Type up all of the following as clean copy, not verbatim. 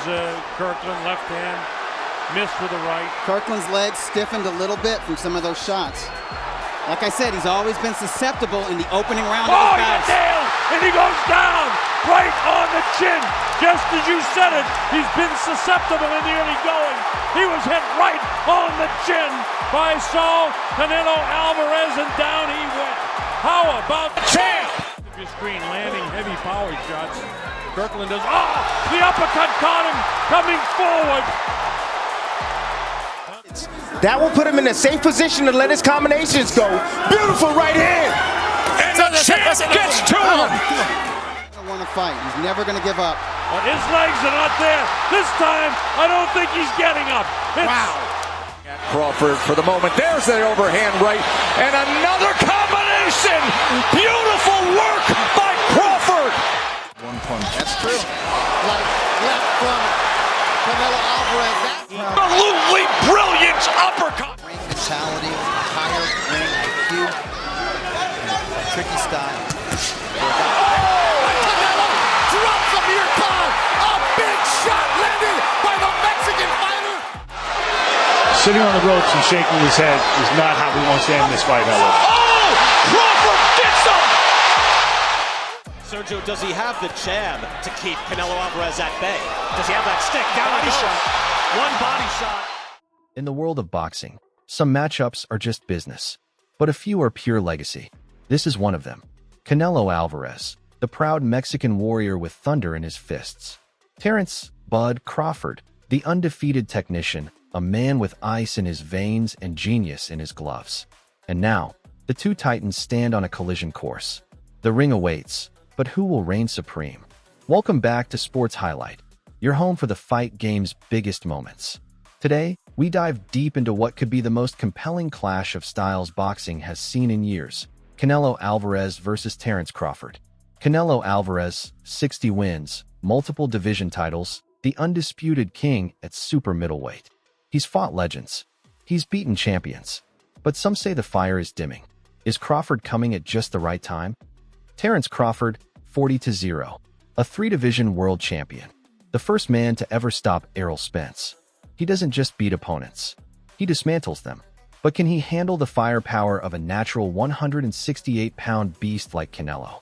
Kirkland, left hand, missed with the right. Kirkland's legs stiffened a little bit from some of those shots. Like I said, he's always been susceptible in the opening round of his bouts. Nailed, and he goes down right on the chin. Just as you said it, he's been susceptible in the early going. He was hit right on the chin by Saul Canelo Alvarez, and down he went. How about the champ? Your screen landing heavy power shots. Kirkland does, the uppercut caught him coming forward. That will put him in a safe position to let his combinations go. Beautiful right hand. And the champ gets to him. I want to fight. He's never going to give up. But his legs are not there. This time, I don't think he's getting up. Wow. Crawford for the moment. There's the overhand right. And another combination. Beautiful work by Crawford. One punch. That's true. Left from Canelo Alvarez. Absolutely brilliant uppercut. Ring mentality, higher ring IQ, tricky style. Canelo drops a mere time. A big shot landed by the Mexican fighter. Sitting on the ropes and shaking his head is not how he wants to end this fight, however. Oh! Crawford gets him! Sergio, does he have the jab to keep Canelo Alvarez at bay? Does he have that stick? Body shot. One body shot. In the world of boxing, some matchups are just business, but a few are pure legacy. This is one of them. Canelo Alvarez, the proud Mexican warrior with thunder in his fists. Terence "Bud" Crawford, the undefeated technician, a man with ice in his veins and genius in his gloves. And now, the two titans stand on a collision course. The ring awaits, but who will reign supreme? Welcome back to Sports Highlight, your home for the fight game's biggest moments. Today, we dive deep into what could be the most compelling clash of styles boxing has seen in years. Canelo Alvarez versus Terence Crawford. Canelo Alvarez, 60 wins, multiple division titles, the undisputed king at super middleweight. He's fought legends. He's beaten champions. But some say the fire is dimming. Is Crawford coming at just the right time? Terence Crawford, 40-0, a three-division world champion. The first man to ever stop Errol Spence. He doesn't just beat opponents. He dismantles them. But can he handle the firepower of a natural 168-pound beast like Canelo?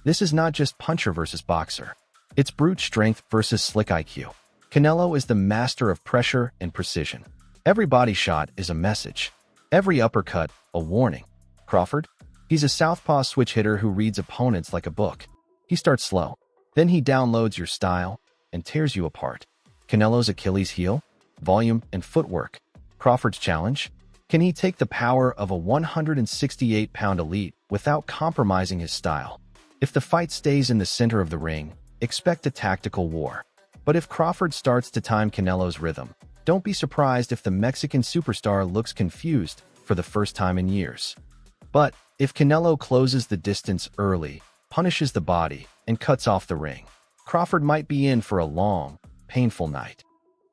This is not just puncher versus boxer. It's brute strength versus slick IQ. Canelo is the master of pressure and precision. Every body shot is a message. Every uppercut, a warning. Crawford? He's a southpaw switch hitter who reads opponents like a book. He starts slow. Then he downloads your style and tears you apart. Canelo's Achilles heel? Volume and footwork. Crawford's challenge? Can he take the power of a 168-pound elite without compromising his style? If the fight stays in the center of the ring, expect a tactical war. But if Crawford starts to time Canelo's rhythm, don't be surprised if the Mexican superstar looks confused for the first time in years. But if Canelo closes the distance early, punishes the body, and cuts off the ring, Crawford might be in for a long, painful night.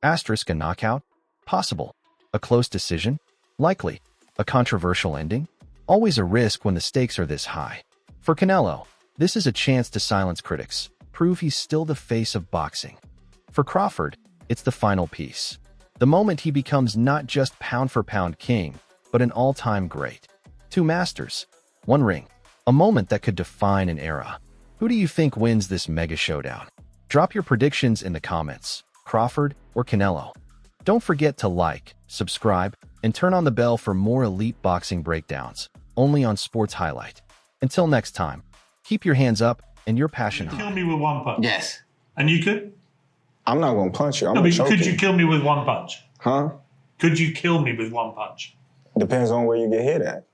Asterisk a knockout? Possible. A close decision? Likely. A controversial ending? Always a risk when the stakes are this high. For Canelo, this is a chance to silence critics, prove he's still the face of boxing. For Crawford, it's the final piece. The moment he becomes not just pound-for-pound king, but an all-time great. Two masters, one ring, a moment that could define an era. Who do you think wins this mega showdown? Drop your predictions in the comments, Crawford or Canelo. Don't forget to like, subscribe, and turn on the bell for more elite boxing breakdowns, only on Sports Highlight. Until next time, keep your hands up and your passion high. Kill me with one punch. Yes. And you could? I'm not going to punch you. I'm No, going but to choke could you. you kill me with one punch? Huh? Could you kill me with one punch? Depends on where you get hit at.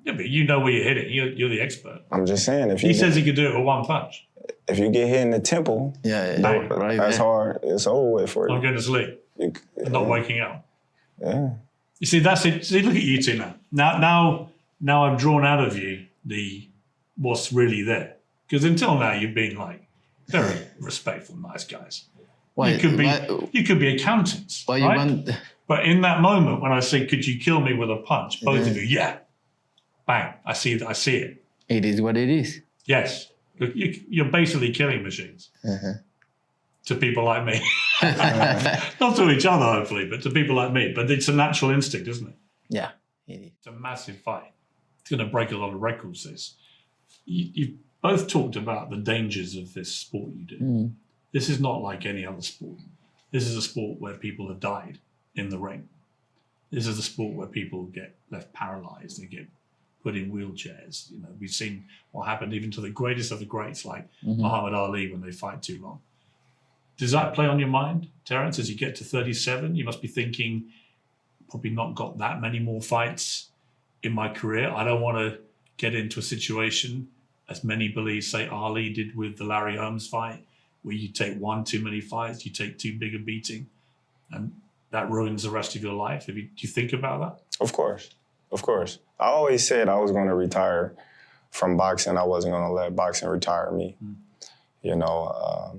Yeah, but you know where you're hitting. You're the expert. I'm just saying. If you He says he could do it with one punch. If you get hit in the temple, Right that's there. hard. It's over with for you. I'm going to sleep. I'm not waking up. Yeah. You see, that's it. See, look at you two now. Now I've drawn out of you the what's really there. Because until now you've been like very respectful, nice guys. You could be accountants, right? But in that moment when I say, "Could you kill me with a punch?" Both of you, yeah, bang. I see it. It is what it is. Yes, you're basically killing machines to people like me. Not to each other, hopefully, but to people like me. But it's a natural instinct, isn't it? Yeah, it is. It's a massive fight. It's going to break a lot of records, this. You've both talked about the dangers of this sport you do. This is not like any other sport. This is a sport where people have died in the ring. This is a sport where people get left paralyzed. They get put in wheelchairs. You know, we've seen what happened even to the greatest of the greats, like Muhammad Ali, when they fight too long. Does that play on your mind, Terence? As you get to 37, you must be thinking, probably not got that many more fights in my career. I don't want to get into a situation, as many believe, say Ali did with the Larry Holmes fight, where you take one too many fights, you take too big a beating, and that ruins the rest of your life. Do you think about that? Of course. Of course. I always said I was going to retire from boxing. I wasn't going to let boxing retire me. You know,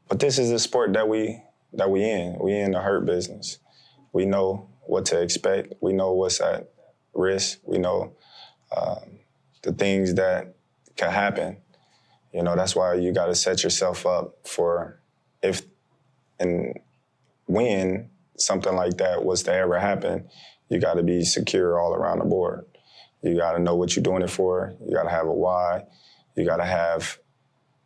but this is a sport that we in. We in the hurt business. We know what to expect. We know what's at risk. We know the things that can happen. You know, that's why you got to set yourself up for if and when something like that was to ever happen, you got to be secure all around the board. You got to know what you're doing it for. You got to have a why. You got to have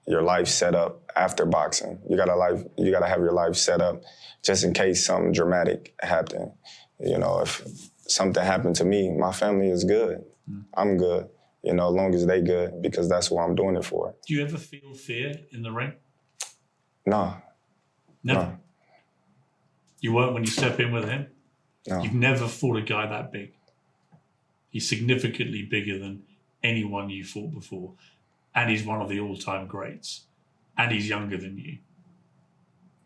your life set up after boxing. You got to have your life set up just in case something dramatic happened. You know, if something happened to me, my family is good. I'm good. You know, as long as they good, because that's what I'm doing it for. Do you ever feel fear in the ring? No. Never? No. You weren't when you step in with him? No. You've never fought a guy that big. He's significantly bigger than anyone you fought before. And he's one of the all-time greats. And he's younger than you.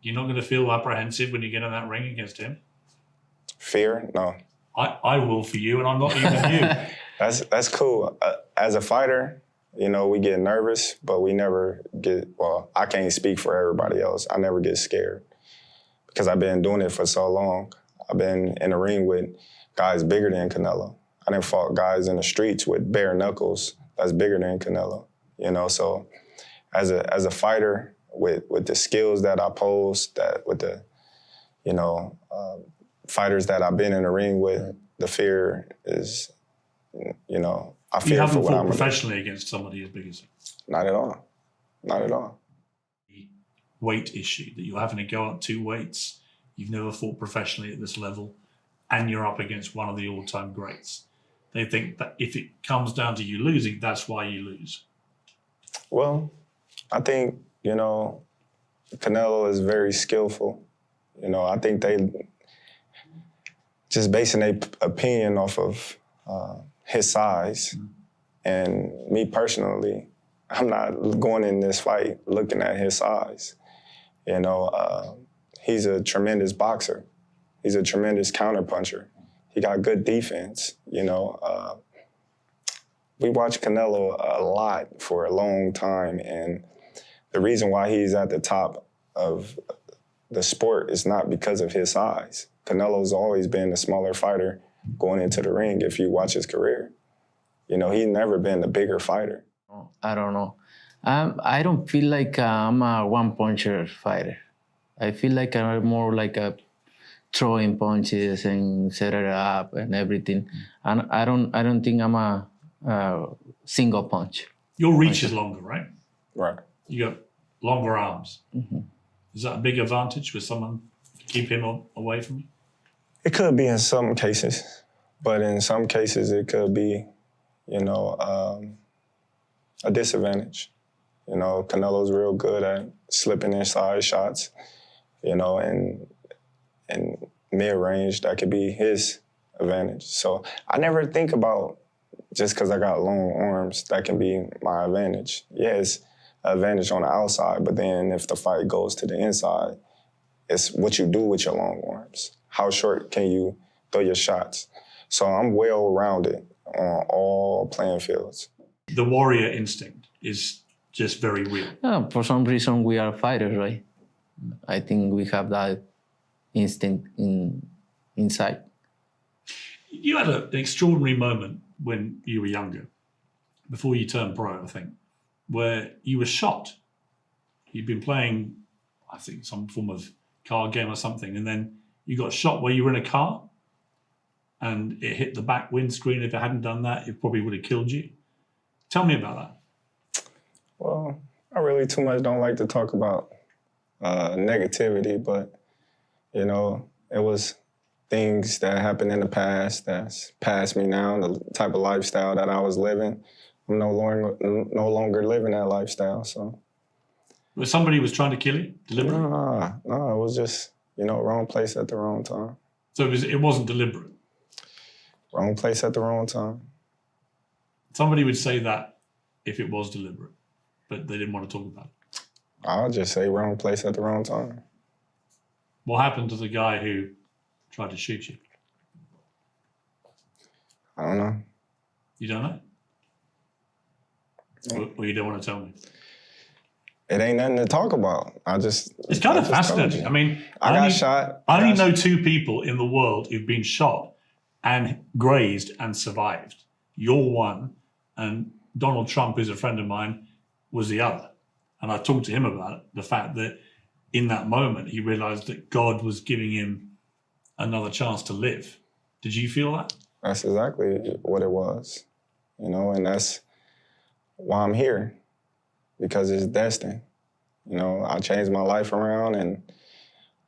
You're not going to feel apprehensive when you get in that ring against him? Fear? No. I will for you, and I'm not even you. That's cool. As a fighter, you know, we get nervous, but we never get, well, I can't speak for everybody else. I never get scared because I've been doing it for so long. I've been in the ring with guys bigger than Canelo. I done fought guys in the streets with bare knuckles that's bigger than Canelo, you know? So as a fighter, with the skills that I pose, that with the, you know, fighters that I've been in the ring with, the fear is, you know, I fear you haven't for what fought I'm professionally against somebody as big as you? Not at all. Not at all. The weight issue, that you're having to go up 2 weights, you've never fought professionally at this level, and you're up against one of the all-time greats. They think that if it comes down to you losing, that's why you lose. Well, I think, you know, Canelo is very skillful. You know, I think they just basing their opinion off of his size. And me personally, I'm not going in this fight looking at his size. You know, he's a tremendous boxer. He's a tremendous counterpuncher. He got good defense, you know. We watched Canelo a lot for a long time, and the reason why he's at the top of the sport is not because of his size. Canelo's always been the smaller fighter going into the ring if you watch his career. You know, he's never been the bigger fighter. I don't know. I don't feel like I'm a one-puncher fighter. I feel like I'm more like a throwing punches and set it up and everything. And I don't think I'm a single punch. Your reach is longer, right? Right. You got longer arms. Is that a big advantage with someone to keep him away from you? It could be in some cases, but in some cases it could be, you know, a disadvantage. You know, Canelo's real good at slipping inside shots, you know, and mid-range, that could be his advantage. So I never think about just because I got long arms, that can be my advantage. Yeah, it's an advantage on the outside, but then if the fight goes to the inside, it's what you do with your long arms. How short can you throw your shots? So I'm well-rounded on all playing fields. The warrior instinct is just very real. For some reason, we are fighters, right? I think we have that instinct inside. You had an extraordinary moment when you were younger, before you turned pro, I think, where you were shot. You'd been playing, I think, some form of card game or something, and then you got shot while you were in a car, and it hit the back windscreen. If it hadn't done that, it probably would have killed you. Tell me about that. Well, I really too much don't like to talk about negativity, but, you know, it was things that happened in the past that's past me now, the type of lifestyle that I was living. I'm no longer living that lifestyle, so. Somebody was trying to kill you deliberately? No, it was just, you know, wrong place at the wrong time. So it wasn't deliberate? Wrong place at the wrong time. Somebody would say that if it was deliberate, but they didn't want to talk about it. I'll just say wrong place at the wrong time. What happened to the guy who tried to shoot you? I don't know. You don't know? Or you don't want to tell me? It ain't nothing to talk about. It's kind of fascinating. I mean, I got shot. I only know 2 people in the world who've been shot and grazed and survived. You're one, and Donald Trump, who's a friend of mine, was the other. And I talked to him about it, the fact that in that moment, he realized that God was giving him another chance to live. Did you feel that? That's exactly what it was, you know, and that's why I'm here, because it's destined. You know, I changed my life around and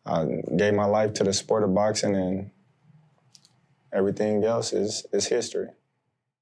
I gave my life to the sport of boxing, and everything else is history.